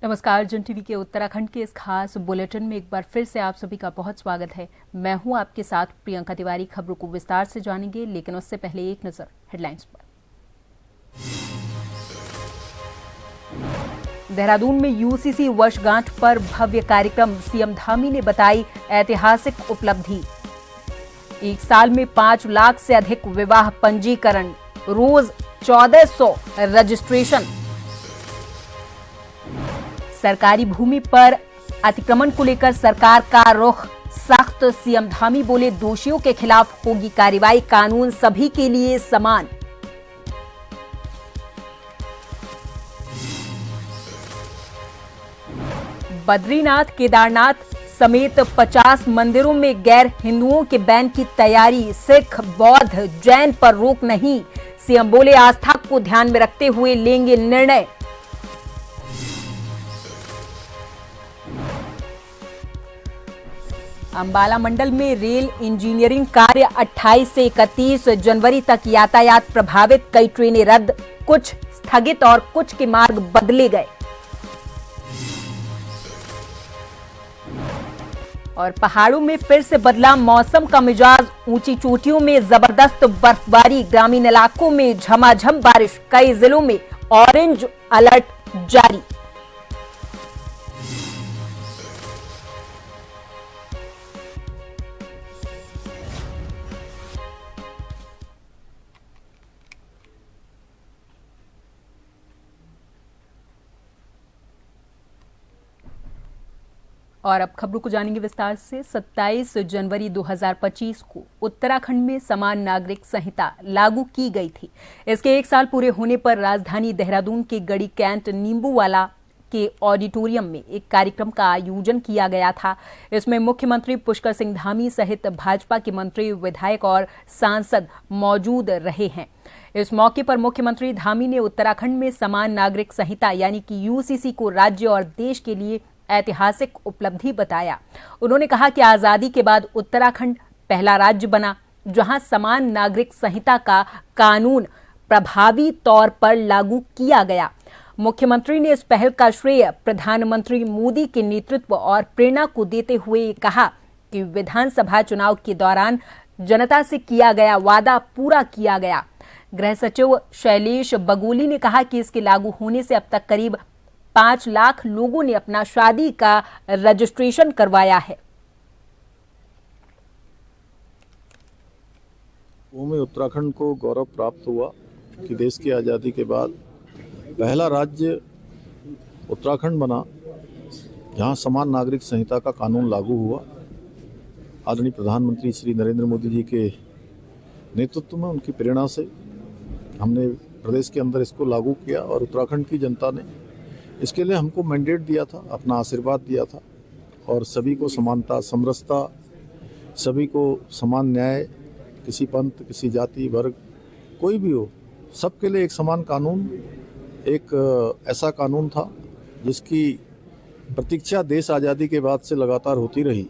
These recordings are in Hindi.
नमस्कार। जन टीवी के उत्तराखंड के इस खास बुलेटिन में एक बार फिर से आप सभी का बहुत स्वागत है। मैं हूं आपके साथ प्रियंका तिवारी। खबरों को विस्तार से जानेंगे, लेकिन उससे पहले एक नजर हेडलाइंस पर। देहरादून में यूसीसी वर्षगांठ पर भव्य कार्यक्रम, सीएम धामी ने बताई ऐतिहासिक उपलब्धि। एक साल में 5 लाख से अधिक विवाह पंजीकरण, रोज 1400 रजिस्ट्रेशन। सरकारी भूमि पर अतिक्रमण को लेकर सरकार का रुख सख्त, सीएम धामी बोले दोषियों के खिलाफ होगी कार्रवाई, कानून सभी के लिए समान। बद्रीनाथ, केदारनाथ समेत 50 मंदिरों में गैर हिंदुओं के बैन की तैयारी, सिख, बौद्ध, जैन पर रोक नहीं, सीएम बोले आस्था को ध्यान में रखते हुए लेंगे निर्णय। अंबाला मंडल में रेल इंजीनियरिंग कार्य 28 से 31 जनवरी तक यातायात प्रभावित, कई ट्रेनें रद्द, कुछ स्थगित और कुछ के मार्ग बदले गए। और पहाड़ों में फिर से बदला मौसम का मिजाज, ऊंची चोटियों में जबरदस्त बर्फबारी, ग्रामीण इलाकों में झमाझम बारिश, कई जिलों में ऑरेंज अलर्ट जारी। और अब खबरों को जानेंगे विस्तार से। 27 जनवरी 2025 को उत्तराखंड में समान नागरिक संहिता लागू की गई थी। इसके एक साल पूरे होने पर राजधानी देहरादून के गढ़ी कैंट नींबूवाला के ऑडिटोरियम में एक कार्यक्रम का आयोजन किया गया था। इसमें मुख्यमंत्री पुष्कर सिंह धामी सहित भाजपा के मंत्री, विधायक और सांसद मौजूद रहे हैं। इस मौके पर मुख्यमंत्री धामी ने उत्तराखंड में समान नागरिक संहिता यानी कि यूसीसी को राज्य और देश के लिए ऐतिहासिक उपलब्धि बताया। उन्होंने कहा कि आजादी के बाद उत्तराखंड पहला राज्य बना जहां समान नागरिक संहिता का कानून प्रभावी तौर पर लागू किया गया। मुख्यमंत्री ने इस पहल का श्रेय प्रधानमंत्री मोदी के नेतृत्व और प्रेरणा को देते हुए कहा कि विधानसभा चुनाव के दौरान जनता से किया गया वादा पूरा किया गया। गृह सचिव शैलेश बगोली ने कहा कि इसके लागू होने से अब तक करीब 5 लाख लोगों ने अपना शादी का रजिस्ट्रेशन करवाया है। में उत्तराखंड को गौरव प्राप्त हुआ कि देश की आज़ादी के बाद पहला राज्य उत्तराखंड बना जहां समान नागरिक संहिता का कानून लागू हुआ। आदरणीय प्रधानमंत्री श्री नरेंद्र मोदी जी के नेतृत्व में, उनकी प्रेरणा से हमने प्रदेश के अंदर इसको लागू किया और उत्तराखंड की जनता ने इसके लिए हमको मैंडेट दिया था, अपना आशीर्वाद दिया था और सभी को समानता, समरसता, सभी को समान न्याय, किसी पंथ, किसी जाति, वर्ग, कोई भी हो, सबके लिए एक समान कानून, एक ऐसा कानून था जिसकी प्रतीक्षा देश आज़ादी के बाद से लगातार होती रही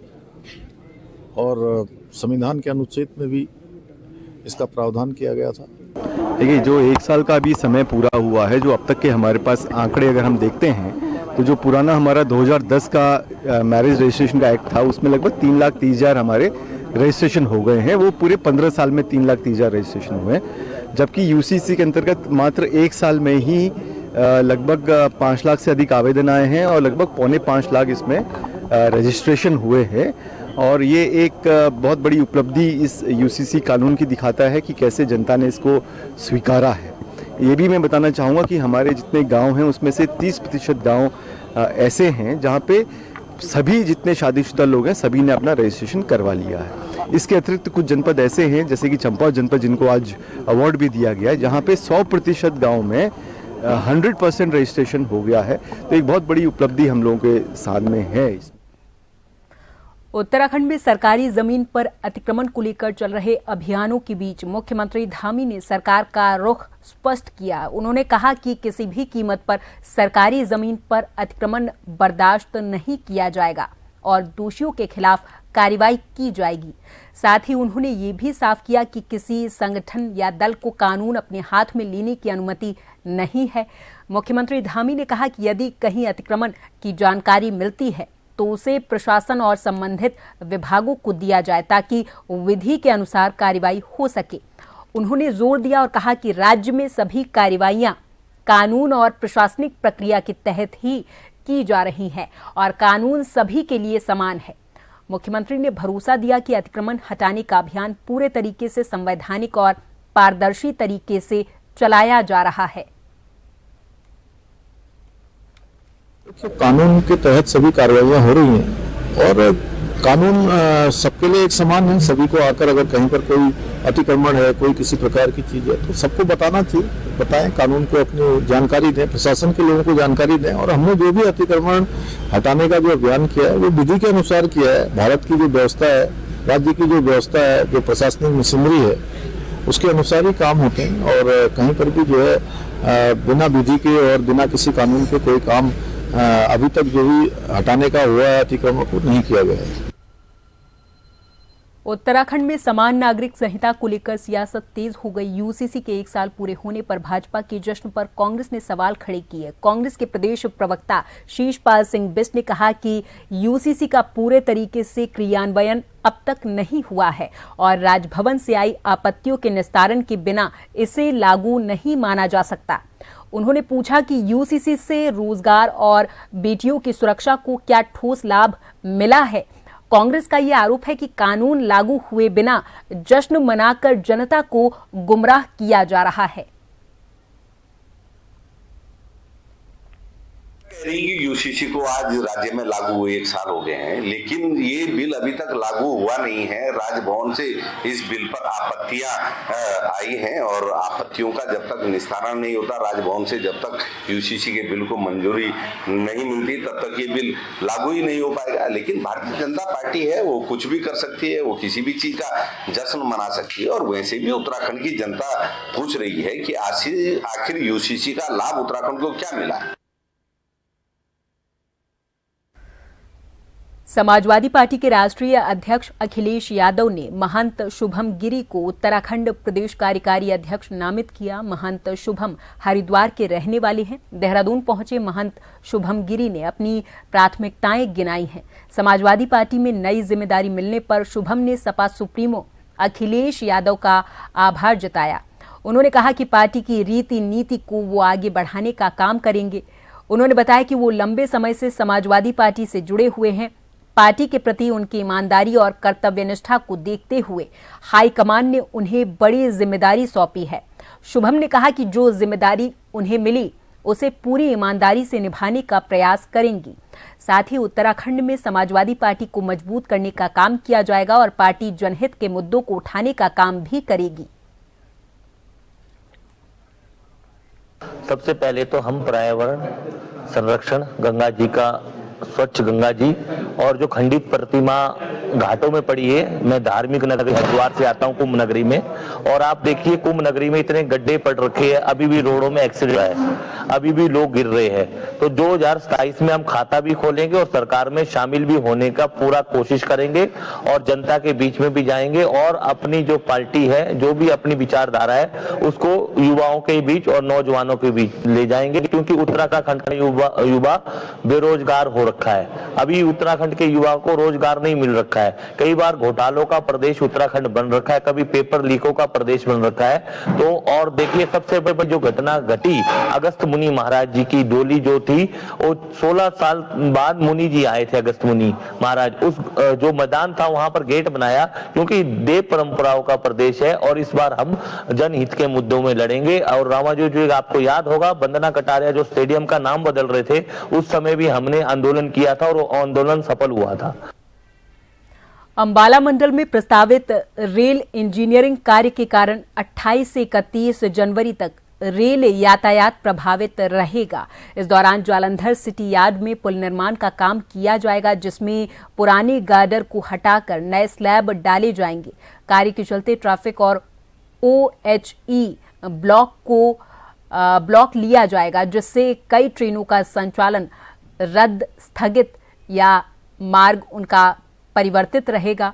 और संविधान के अनुच्छेद में भी इसका प्रावधान किया गया था। देखिए, जो एक साल का अभी समय पूरा हुआ है, जो अब तक के हमारे पास आंकड़े अगर हम देखते हैं तो जो पुराना हमारा 2010 का मैरिज रजिस्ट्रेशन का एक्ट था उसमें लगभग 3,30,000 हमारे रजिस्ट्रेशन हो गए हैं। वो पूरे 15 साल में 3,30,000 रजिस्ट्रेशन हुए हैं, जबकि यूसीसी के अंतर्गत मात्र एक साल में ही लगभग 5 लाख से अधिक आवेदन आए हैं और लगभग 4.25 लाख इसमें रजिस्ट्रेशन हुए हैं। और ये एक बहुत बड़ी उपलब्धि इस यूसीसी कानून की दिखाता है कि कैसे जनता ने इसको स्वीकारा है। ये भी मैं बताना चाहूँगा कि हमारे जितने गांव हैं उसमें से 30% गांव ऐसे हैं जहां पे सभी जितने शादीशुदा लोग हैं सभी ने अपना रजिस्ट्रेशन करवा लिया है। इसके अतिरिक्त कुछ जनपद ऐसे हैं जैसे कि चंपावत जनपद, जिनको आज अवार्ड भी दिया गया है, जहाँ पे 100% गाँव में 100% रजिस्ट्रेशन हो गया है। तो एक बहुत बड़ी उपलब्धि हम लोगों के सामने है। उत्तराखंड में सरकारी जमीन पर अतिक्रमण को लेकर चल रहे अभियानों के बीच मुख्यमंत्री धामी ने सरकार का रुख स्पष्ट किया। उन्होंने कहा कि किसी भी कीमत पर सरकारी जमीन पर अतिक्रमण बर्दाश्त नहीं किया जाएगा। और दोषियों के खिलाफ कार्रवाई की जाएगी। साथ ही उन्होंने ये भी साफ किया कि किसी संगठन या दल को कानून अपने हाथ में लेने की अनुमति नहीं है। मुख्यमंत्री धामी ने कहा कि यदि कहीं अतिक्रमण की जानकारी मिलती है तो उसे प्रशासन और संबंधित विभागों को दिया जाए ताकि विधि के अनुसार कार्रवाई हो सके। उन्होंने जोर दिया और कहा कि राज्य में सभी कार्रवाइयां कानून और प्रशासनिक प्रक्रिया के तहत ही की जा रही हैं और कानून सभी के लिए समान है। मुख्यमंत्री ने भरोसा दिया कि अतिक्रमण हटाने का अभियान पूरे तरीके से संवैधानिक और पारदर्शी तरीके से चलाया जा रहा है। कानून के तहत सभी कार्रवाइयां हो रही हैं और कानून सबके लिए एक समान है। सभी को आकर अगर कहीं पर कोई अतिक्रमण है, कोई किसी प्रकार की चीज है तो सबको बताना चाहिए, बताएं, कानून को अपनी जानकारी दें, प्रशासन के लोगों को जानकारी दें। और हमने जो भी अतिक्रमण हटाने का जो अभियान किया है वो विधि के अनुसार किया है। भारत की जो व्यवस्था है, राज्य की जो व्यवस्था है, जो प्रशासनिक मशीनरी है उसके अनुसार ही काम होते हैं। और कहीं पर भी जो है बिना विधि के और बिना किसी कानून के कोई काम अभी तक जो भी हटाने का हुआ है अतिक्रमण को नहीं किया गया है। उत्तराखंड में समान नागरिक संहिता को लेकर सियासत तेज हो गई। यूसीसी के 1 साल पूरे होने पर भाजपा के जश्न पर कांग्रेस ने सवाल खड़े किए। कांग्रेस के प्रदेश प्रवक्ता शीशपाल सिंह बिष्ट ने कहा कि यूसीसी का पूरे तरीके से क्रियान्वयन अब तक नहीं हुआ है और राजभवन से आई आपत्तियों के निस्तारण के बिना इसे लागू नहीं माना जा सकता। उन्होंने पूछा कि यूसीसी से रोजगार और बेटियों की सुरक्षा को क्या ठोस लाभ मिला है। कांग्रेस का यह आरोप है कि कानून लागू हुए बिना जश्न मनाकर जनता को गुमराह किया जा रहा है। यूसीसी को आज राज्य में लागू हुए 1 साल हो गए हैं, लेकिन ये बिल अभी तक लागू हुआ नहीं है। राजभवन से इस बिल पर आपत्तियां आई हैं और आपत्तियों का जब तक निस्तारण नहीं होता राजभवन से, जब तक यूसीसी के बिल को मंजूरी नहीं मिलती तब तक ये बिल लागू ही नहीं हो पाएगा। लेकिन भारतीय जनता पार्टी है, वो कुछ भी कर सकती है, वो किसी भी चीज का जश्न मना सकती है। और वैसे भी उत्तराखंड की जनता पूछ रही है कि आखिर यूसीसी का लाभ उत्तराखंड को क्या मिला है। समाजवादी पार्टी के राष्ट्रीय अध्यक्ष अखिलेश यादव ने महंत शुभम गिरी को उत्तराखंड प्रदेश कार्यकारी अध्यक्ष नामित किया। महंत शुभम हरिद्वार के रहने वाले हैं। देहरादून पहुंचे महंत शुभम गिरी ने अपनी प्राथमिकताएं गिनाई हैं। समाजवादी पार्टी में नई जिम्मेदारी मिलने पर शुभम ने सपा सुप्रीमो अखिलेश यादव का आभार जताया। उन्होंने कहा कि पार्टी की रीति नीति को वो आगे बढ़ाने का काम करेंगे। उन्होंने बताया कि वो लंबे समय से समाजवादी पार्टी से जुड़े हुए हैं। पार्टी के प्रति उनकी ईमानदारी और कर्तव्यनिष्ठा को देखते हुए हाईकमान ने उन्हें बड़ी जिम्मेदारी सौंपी है। शुभम ने कहा कि जो जिम्मेदारी उन्हें मिली उसे पूरी ईमानदारी से निभाने का प्रयास करेंगी। साथ ही उत्तराखंड में समाजवादी पार्टी को मजबूत करने का काम किया जाएगा और पार्टी जनहित के मुद्दों को उठाने का काम भी करेगी। सबसे पहले तो हम पर्यावरण संरक्षण, गंगा जी का स्वच्छ गंगा जी और जो खंडित प्रतिमा घाटों में पड़ी है। मैं धार्मिक नगरी हरिद्वार से आता हूँ, कुंभ नगरी में, और आप देखिए कुंभ नगरी में इतने गड्ढे पड़ रखे हैं, अभी भी रोडों में एक्सीडेंट है, अभी भी लोग गिर रहे हैं। तो 2027 में हम खाता भी खोलेंगे और सरकार में शामिल भी होने का पूरा कोशिश करेंगे और जनता के बीच में भी जाएंगे और अपनी जो पार्टी है, जो भी अपनी विचारधारा है, उसको युवाओं के बीच और नौजवानों के बीच ले जाएंगे, क्योंकि उत्तराखंड का युवा बेरोजगार हो रखा है। अभी उत्तराखंड के युवा को रोजगार नहीं मिल रखा है। कई बार घोटालों का प्रदेश उत्तराखंड बन रखा है, कभी पेपर लीकों का प्रदेश बन रखा है। तो और देखिए सबसे बड़ी जो घटना घटी, अगस्त मुनि महाराज जी की डोली जो थी, वो 16 साल बाद मुनि जी आए थे, अगस्त मुनि महाराज। उस जो मैदान था वहां पर गेट बनाया, क्योंकि देव परंपराओं का प्रदेश है और इस बार हम जनहित के मुद्दों में लड़ेंगे। और रामाजो जो आपको याद होगा, वंदना कटारिया जो स्टेडियम का नाम बदल रहे थे, उस समय भी हमने आंदोलन किया था और वो आंदोलन सफल हुआ था। अंबाला मंडल में प्रस्तावित रेल इंजीनियरिंग कार्य के कारण 28 से 31 जनवरी तक रेल यातायात प्रभावित रहेगा। इस दौरान जालंधर सिटी यार्ड में पुल निर्माण का काम किया जाएगा, जिसमें पुराने गार्डर को हटाकर नए स्लैब डाले जाएंगे। कार्य के चलते ट्रैफिक और OHE ब्लॉक लिया जाएगा, जिससे कई ट्रेनों का संचालन रद्द, स्थगित या मार्ग उनका परिवर्तित रहेगा।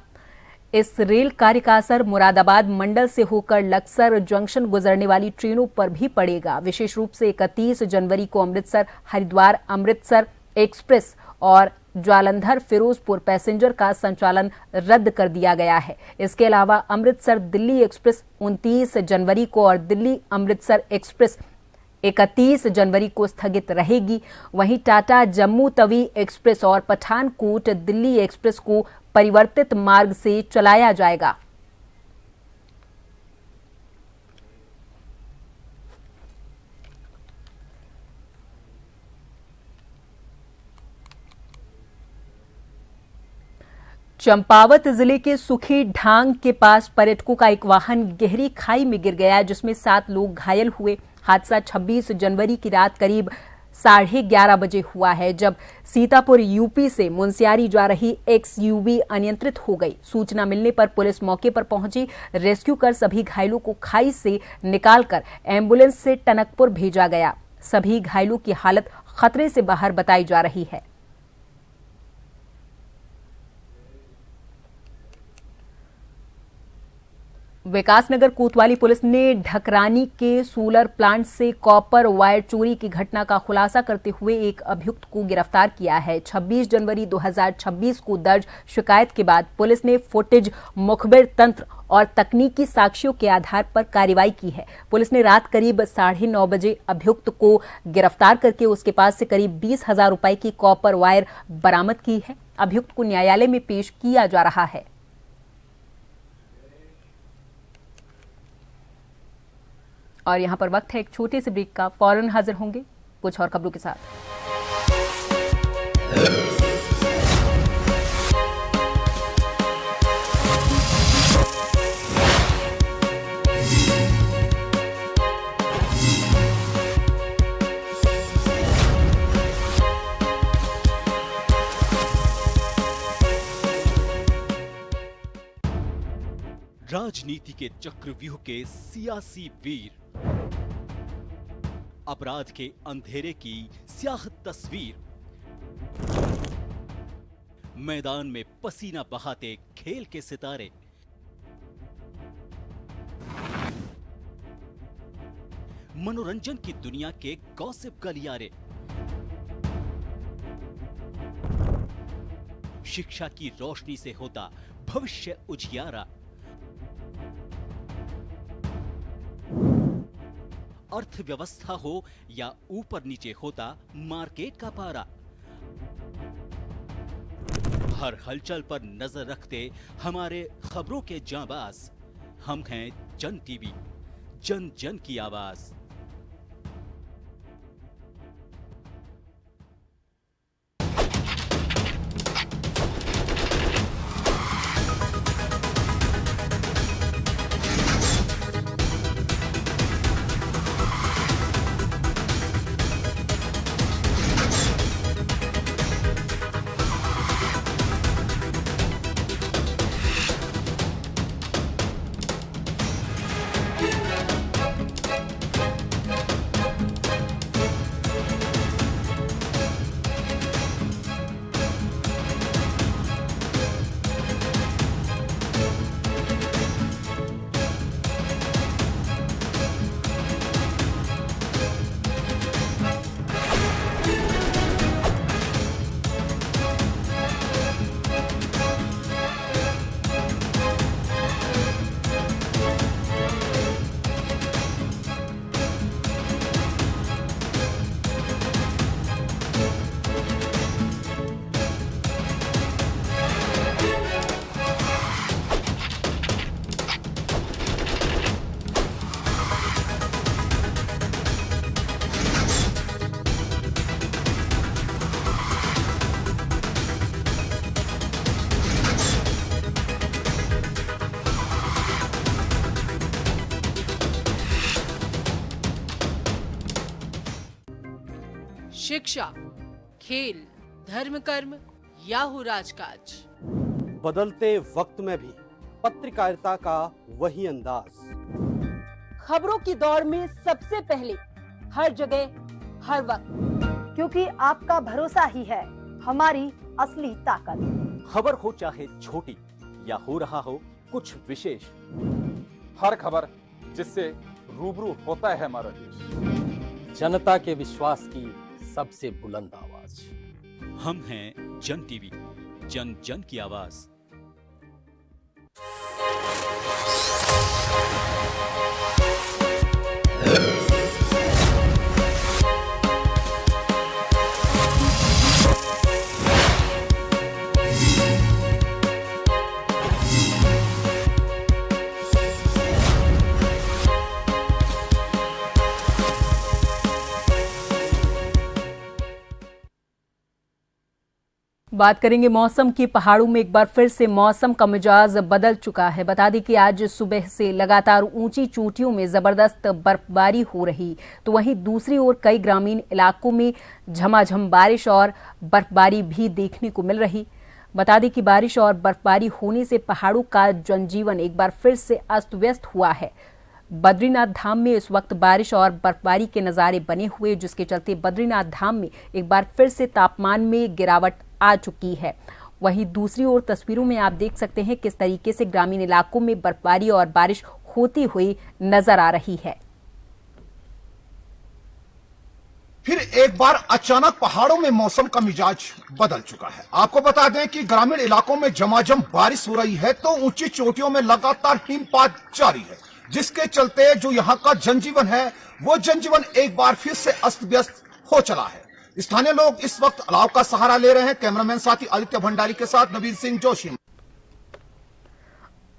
इस रेल कार्य का असर मुरादाबाद मंडल से होकर लक्सर जंक्शन गुजरने वाली ट्रेनों पर भी पड़ेगा। विशेष रूप से 31 जनवरी को अमृतसर हरिद्वार अमृतसर एक्सप्रेस और जालंधर फिरोजपुर पैसेंजर का संचालन रद्द कर दिया गया है। इसके अलावा अमृतसर दिल्ली एक्सप्रेस 29 जनवरी को और दिल्ली अमृतसर एक्सप्रेस 31 जनवरी को स्थगित रहेगी। वहीं टाटा जम्मू तवी एक्सप्रेस और पठानकोट दिल्ली एक्सप्रेस को परिवर्तित मार्ग से चलाया जाएगा। चंपावत जिले के सुखी ढांग के पास पर्यटकों का एक वाहन गहरी खाई में गिर गया, जिसमें 7 लोग घायल हुए। हादसा 26 जनवरी की रात करीब 11:30 बजे हुआ है, जब सीतापुर यूपी से मुंसियारी जा रही XUV अनियंत्रित हो गई। सूचना मिलने पर पुलिस मौके पर पहुंची। रेस्क्यू कर सभी घायलों को खाई से निकालकर एम्बुलेंस से टनकपुर भेजा गया। सभी घायलों की हालत खतरे से बाहर बताई जा रही है। विकासनगर कोतवाली पुलिस ने ढकरानी के सोलर प्लांट से कॉपर वायर चोरी की घटना का खुलासा करते हुए एक अभियुक्त को गिरफ्तार किया है। 26 जनवरी 2026 को दर्ज शिकायत के बाद पुलिस ने फुटेज, मुखबिर तंत्र और तकनीकी साक्ष्यों के आधार पर कार्रवाई की है। पुलिस ने रात करीब 9:30 बजे अभियुक्त को गिरफ्तार करके उसके पास से करीब 20,000 रुपए की कॉपर वायर बरामद की है। अभियुक्त को न्यायालय में पेश किया जा रहा है। और यहां पर वक्त है एक छोटे से ब्रेक का। फौरन हाजिर होंगे कुछ और खबरों के साथ। राजनीति के चक्रव्यूह के सियासी वीर, अपराध के अंधेरे की स्याह तस्वीर, मैदान में पसीना बहाते खेल के सितारे, मनोरंजन की दुनिया के गॉसिप गलियारे, शिक्षा की रोशनी से होता भविष्य उजियारा, अर्थव्यवस्था हो या ऊपर नीचे होता मार्केट का पारा, हर हलचल पर नजर रखते हमारे खबरों के जांबाज। हम हैं जन टीवी, जन जन की आवाज। शिक्षा, खेल, धर्म कर्म या हो राजकाज, बदलते वक्त में भी पत्रकारिता का वही अंदाज। खबरों की दौड़ में सबसे पहले, हर जगह, हर वक्त, क्योंकि आपका भरोसा ही है हमारी असली ताकत। खबर हो चाहे छोटी या हो रहा हो कुछ विशेष, हर खबर जिससे रूबरू होता है हमारा देश, जनता के विश्वास की सबसे बुलंद आवाज। हम हैं जन टीवी, जन जन की आवाज। बात करेंगे मौसम की। पहाड़ों में एक बार फिर से मौसम का मिजाज बदल चुका है। बता दें कि आज सुबह से लगातार ऊंची चोटियों में जबरदस्त बर्फबारी हो रही, तो वहीं दूसरी ओर कई ग्रामीण इलाकों में झमाझम बारिश और बर्फबारी भी देखने को मिल रही। बता दें कि बारिश और बर्फबारी होने से पहाड़ों का जनजीवन एक बार फिर से अस्त व्यस्त हुआ है। बद्रीनाथ धाम में इस वक्त बारिश और बर्फबारी के नज़ारे बने हुए, जिसके चलते बद्रीनाथ धाम में एक बार फिर से तापमान में गिरावट आ चुकी है। वहीं दूसरी ओर तस्वीरों में आप देख सकते हैं किस तरीके से ग्रामीण इलाकों में बर्फबारी और बारिश होती हुई नजर आ रही है। फिर एक बार अचानक पहाड़ों में मौसम का मिजाज बदल चुका है। आपको बता दें कि ग्रामीण इलाकों में झमाझम बारिश हो रही है, तो ऊंची चोटियों में लगातार हिमपात जारी है, जिसके चलते जो यहाँ का जनजीवन है वो जनजीवन एक बार फिर से अस्त व्यस्त हो चला है। स्थानीय लोग इस वक्त अलाव का सहारा ले रहे हैं। कैमरामैन साथी आदित्य भंडारी के साथ नवीन सिंह जोशी।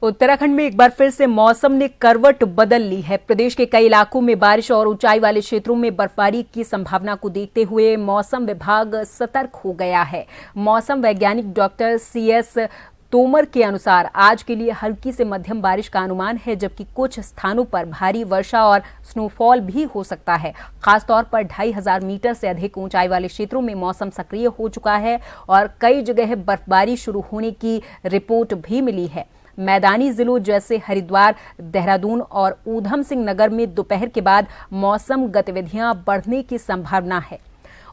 उत्तराखंड में एक बार फिर से मौसम ने करवट बदल ली है। प्रदेश के कई इलाकों में बारिश और ऊंचाई वाले क्षेत्रों में बर्फबारी की संभावना को देखते हुए मौसम विभाग सतर्क हो गया है। मौसम वैज्ञानिक डॉक्टर CS तोमर के अनुसार आज के लिए हल्की से मध्यम बारिश का अनुमान है, जबकि कुछ स्थानों पर भारी वर्षा और स्नोफॉल भी हो सकता है। खासतौर पर 2500 मीटर से अधिक ऊंचाई वाले क्षेत्रों में मौसम सक्रिय हो चुका है और कई जगह बर्फबारी शुरू होने की रिपोर्ट भी मिली है। मैदानी जिलों जैसे हरिद्वार, देहरादून और ऊधम सिंह नगर में दोपहर के बाद मौसम गतिविधियां बढ़ने की संभावना है।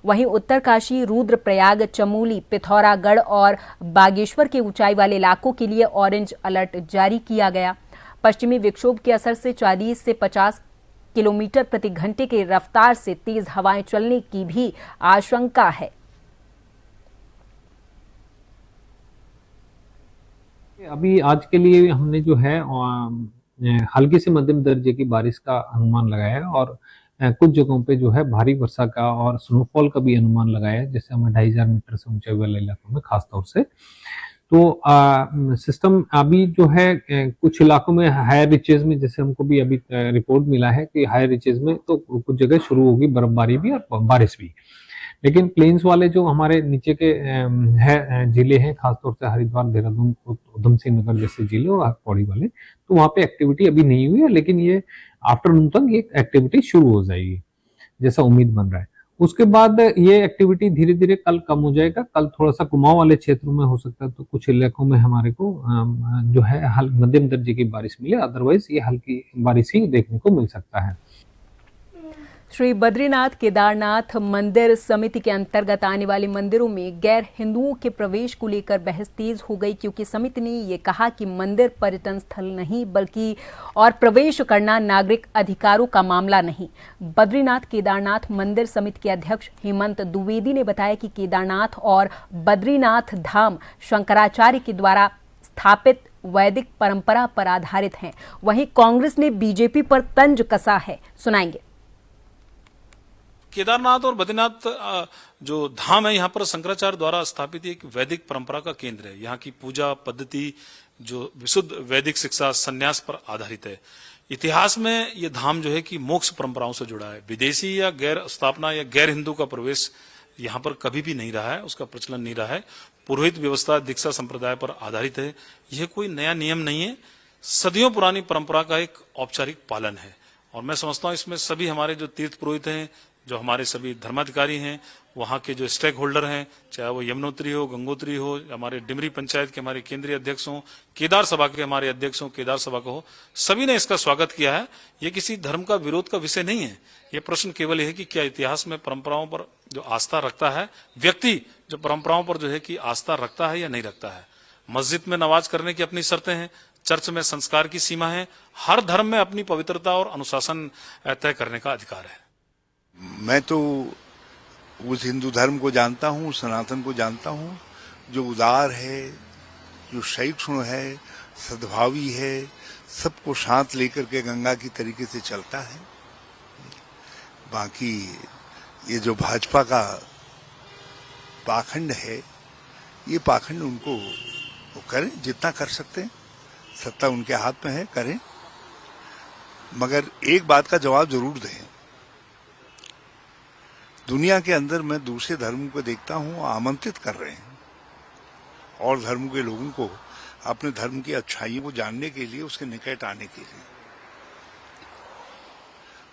वहीं उत्तरकाशी, रुद्रप्रयाग, चमोली, पिथौरागढ़ और बागेश्वर के ऊंचाई वाले इलाकों के लिए ऑरेंज अलर्ट जारी किया गया। पश्चिमी विक्षोभ के असर से 40 से 50 किलोमीटर प्रति घंटे की रफ्तार से तेज हवाएं चलने की भी आशंका है। अभी आज के लिए हमने जो है हल्की से मध्यम दर्जे की बारिश का अनुमान लगाया है और कुछ जगहों पे जो है भारी वर्षा का और स्नोफॉल का भी अनुमान लगाया है, जैसे हमें 2500 मीटर से ऊंचाई वाले इलाकों में खासतौर से। तो सिस्टम अभी जो है कुछ इलाकों में हायर रीचेज में, जैसे हमको भी अभी रिपोर्ट मिला है कि हायर रीचेज में तो कुछ जगह शुरू होगी बर्फबारी भी और बारिश भी। लेकिन प्लेन्स वाले जो हमारे नीचे के जिले हैं, खासतौर से हरिद्वार, देहरादून, ऊधम सिंह नगर जैसे जिले और पौड़ी वाले, तो वहाँ पे एक्टिविटी अभी नहीं हुई है, लेकिन ये आफ्टरनून तक ये एक्टिविटी शुरू हो जाएगी जैसा उम्मीद बन रहा है। उसके बाद ये एक्टिविटी धीरे धीरे कल कम हो जाएगा। कल थोड़ा सा कुमाऊं वाले क्षेत्रों में हो सकता है, तो कुछ इलाकों में हमारे को जो है मध्यम दर्जे की बारिश मिले, अदरवाइज ये हल्की बारिश ही देखने को मिल सकता है। श्री बद्रीनाथ केदारनाथ मंदिर समिति के अंतर्गत आने वाले मंदिरों में गैर हिंदुओं के प्रवेश को लेकर बहस तेज हो गई, क्योंकि समिति ने ये कहा कि मंदिर पर्यटन स्थल नहीं बल्कि और प्रवेश करना नागरिक अधिकारों का मामला नहीं। बद्रीनाथ केदारनाथ मंदिर समिति के अध्यक्ष हेमंत द्विवेदी ने बताया कि केदारनाथ और बद्रीनाथ धाम शंकराचार्य के द्वारा स्थापित वैदिक परंपरा पर आधारित हैं। वहीं कांग्रेस ने बीजेपी पर तंज कसा है, सुनाएंगे। केदारनाथ और बद्रीनाथ जो धाम है, यहाँ पर शंकराचार्य द्वारा स्थापित एक वैदिक परंपरा का केंद्र है। यहाँ की पूजा पद्धति जो विशुद्ध वैदिक शिक्षा संन्यास पर आधारित है। इतिहास में ये धाम जो है कि मोक्ष परंपराओं से जुड़ा है। विदेशी या गैर स्थापना या गैर हिंदू का प्रवेश यहाँ पर कभी भी नहीं रहा है, उसका प्रचलन नहीं रहा है। पुरोहित व्यवस्था दीक्षा संप्रदाय पर आधारित है। यह कोई नया नियम नहीं है, सदियों पुरानी परंपरा का एक औपचारिक पालन है। और मैं समझता हूँ इसमें सभी हमारे जो तीर्थ पुरोहित हैं, जो हमारे सभी धर्माधिकारी हैं, वहाँ के जो स्टेक होल्डर हैं, चाहे वो यमुनोत्री हो, गंगोत्री हो, हमारे डिमरी पंचायत के हमारे केंद्रीय अध्यक्ष हों, केदार सभा के हमारे अध्यक्ष हों, केदार सभा को हो, सभी ने इसका स्वागत किया है। ये किसी धर्म का विरोध का विषय नहीं है। ये प्रश्न केवल यह है कि क्या इतिहास में परंपराओं पर जो आस्था रखता है व्यक्ति, जो परंपराओं पर जो है कि आस्था रखता है या नहीं रखता है। मस्जिद में नमाज करने की अपनी शर्तें हैं, चर्च में संस्कार की सीमा है। हर धर्म में अपनी पवित्रता और अनुशासन तय करने का अधिकार है। मैं तो उस हिंदू धर्म को जानता हूँ, सनातन को जानता हूँ, जो उदार है, जो सहिष्णु है, सद्भावी है, सबको साथ लेकर के गंगा की तरीके से चलता है। बाकी ये जो भाजपा का पाखंड है, ये पाखंड उनको वो करें, जितना कर सकते हैं, सत्ता उनके हाथ में है, करें। मगर एक बात का जवाब जरूर दें। दुनिया के अंदर मैं दूसरे धर्मों को देखता हूँ, आमंत्रित कर रहे हैं और धर्मों के लोगों को अपने धर्म की अच्छाइयों को जानने के लिए, उसके निकट आने के लिए,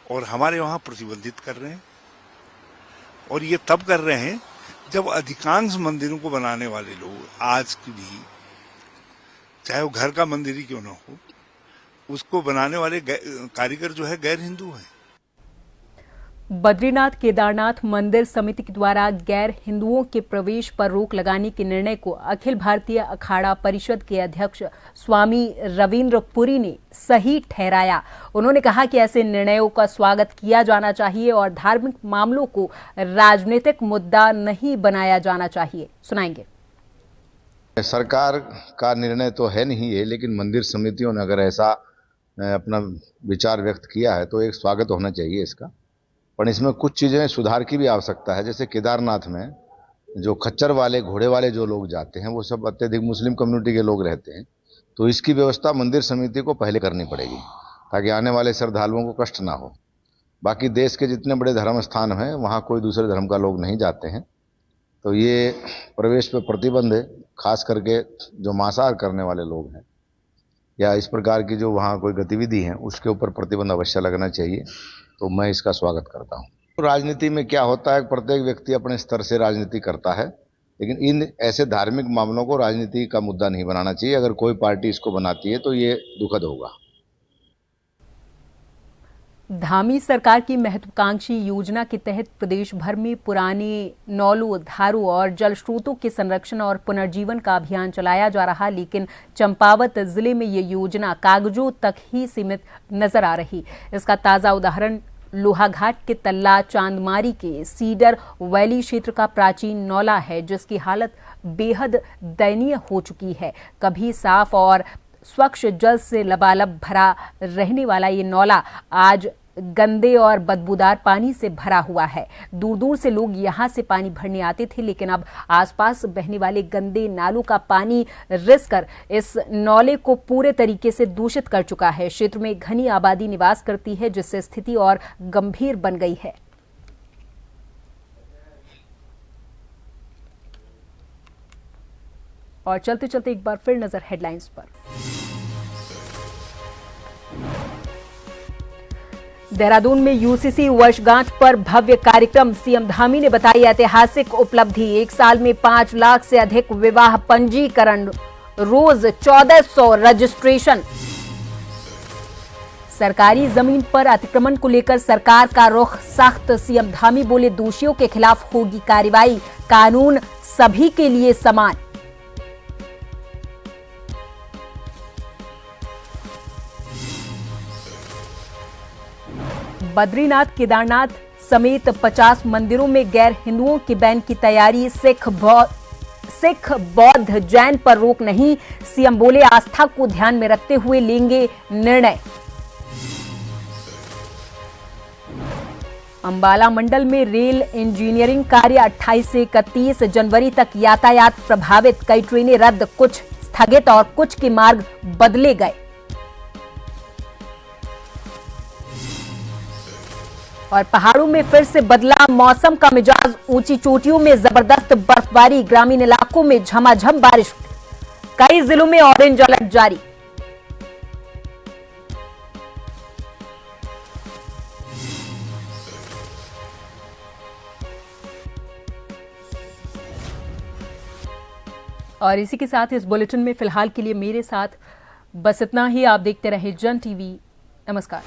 और हमारे वहाँ प्रतिबंधित कर रहे हैं। और ये तब कर रहे हैं जब अधिकांश मंदिरों को बनाने वाले लोग आज की भी, चाहे वो घर का मंदिर ही क्यों ना हो, उसको बनाने वाले कारीगर जो है गैर हिंदू हैं। बद्रीनाथ केदारनाथ मंदिर समिति के द्वारा गैर हिंदुओं के प्रवेश पर रोक लगाने के निर्णय को अखिल भारतीय अखाड़ा परिषद के अध्यक्ष स्वामी रविंद्र पुरी ने सही ठहराया। उन्होंने कहा कि ऐसे निर्णयों का स्वागत किया जाना चाहिए और धार्मिक मामलों को राजनीतिक मुद्दा नहीं बनाया जाना चाहिए। सुनाएंगे। सरकार का निर्णय तो है नहीं है, लेकिन मंदिर समितियों ने अगर ऐसा अपना विचार व्यक्त किया है तो एक स्वागत होना चाहिए इसका। पर इसमें कुछ चीज़ें सुधार की भी आवश्यकता है। जैसे केदारनाथ में जो खच्चर वाले, घोड़े वाले जो लोग जाते हैं, वो सब अत्यधिक मुस्लिम कम्युनिटी के लोग रहते हैं। तो इसकी व्यवस्था मंदिर समिति को पहले करनी पड़ेगी ताकि आने वाले श्रद्धालुओं को कष्ट ना हो। बाकी देश के जितने बड़े धर्म स्थान हैं, वहाँ कोई दूसरे धर्म का लोग नहीं जाते हैं। तो ये प्रवेश पर प्रतिबंध है, खास करके जो मांसाहार करने वाले लोग हैं या इस प्रकार की जो वहाँ कोई गतिविधि है, उसके ऊपर प्रतिबंध अवश्य लगना चाहिए। तो मैं इसका स्वागत करता हूँ। तो राजनीति में क्या होता है, प्रत्येक व्यक्ति अपने स्तर से राजनीति करता है, लेकिन इन ऐसे धार्मिक मामलों को राजनीति का मुद्दा नहीं बनाना चाहिए। अगर कोई पार्टी इसको बनाती है तो ये दुखद होगा। धामी सरकार की महत्वाकांक्षी योजना के तहत प्रदेश भर में पुराने नौलों, धारों और जल स्रोतों के संरक्षण और पुनर्जीवन का अभियान चलाया जा रहा, लेकिन चंपावत जिले में ये योजना कागजों तक ही सीमित नजर आ रही। इसका ताजा उदाहरण लोहाघाट के तल्ला चांदमारी के सीडर वैली क्षेत्र का प्राचीन नौला है, जिसकी हालत बेहद दयनीय हो चुकी है। कभी साफ और स्वच्छ जल से लबालब भरा रहने वाला ये नौला आज गंदे और बदबूदार पानी से भरा हुआ है। दूर दूर से लोग यहाँ से पानी भरने आते थे, लेकिन अब आसपास बहने वाले गंदे नालों का पानी रिस कर इस नौले को पूरे तरीके से दूषित कर चुका है। क्षेत्र में घनी आबादी निवास करती है, जिससे स्थिति और गंभीर बन गई है। और चलते चलते एक बार फिर नजर हेडलाइंस पर। देहरादून में यूसीसी वर्षगांठ पर भव्य कार्यक्रम। सीएम धामी ने बताई ऐतिहासिक उपलब्धि। एक साल में 5 लाख से अधिक विवाह पंजीकरण, रोज 1400 रजिस्ट्रेशन। सरकारी जमीन पर अतिक्रमण को लेकर सरकार का रुख सख्त। सीएम धामी बोले दोषियों के खिलाफ होगी कार्रवाई, कानून सभी के लिए समान। बद्रीनाथ केदारनाथ समेत 50 मंदिरों में गैर हिंदुओं के बैन की तैयारी। सिख, बौद्ध, जैन पर रोक नहीं। सीएम बोले आस्था को ध्यान में रखते हुए लेंगे निर्णय। अंबाला मंडल में रेल इंजीनियरिंग कार्य 28 से 31 जनवरी तक यातायात प्रभावित। कई ट्रेनें रद्द, कुछ स्थगित और कुछ के मार्ग बदले गए। और पहाड़ों में फिर से बदला मौसम का मिजाज। ऊंची चोटियों में जबरदस्त बर्फबारी, ग्रामीण इलाकों में झमाझम बारिश। कई जिलों में ऑरेंज अलर्ट जारी। और इसी के साथ इस बुलेटिन में फिलहाल के लिए मेरे साथ बस इतना ही। आप देखते रहे जन टीवी। नमस्कार।